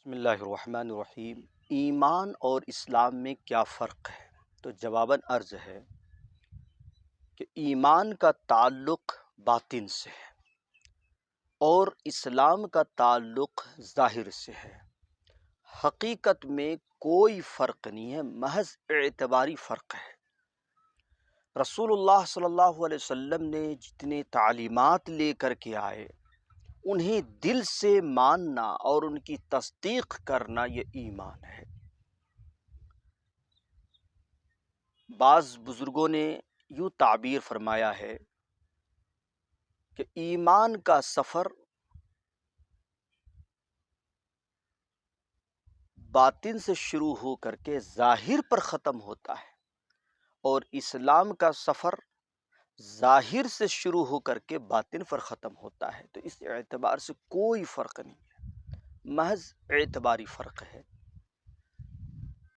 بسم اللہ الرحمن الرحیم۔ ایمان اور اسلام میں کیا فرق ہے؟ تو جواباً عرض ہے کہ ایمان کا تعلق باطن سے ہے اور اسلام کا تعلق ظاہر سے ہے۔ حقیقت میں کوئی فرق نہیں ہے، محض اعتباری فرق ہے۔ رسول اللہ صلی اللہ علیہ وسلم نے جتنے تعلیمات لے کر کے آئے انہیں دل سے ماننا اور ان کی تصدیق کرنا یہ ایمان ہے۔ بعض بزرگوں نے یوں تعبیر فرمایا ہے کہ ایمان کا سفر باطن سے شروع ہو کر کے ظاہر پر ختم ہوتا ہے اور اسلام کا سفر ظاہر سے شروع ہو کر کے باطن پر ختم ہوتا ہے۔ تو اس اعتبار سے کوئی فرق نہیں ہے، محض اعتباری فرق ہے۔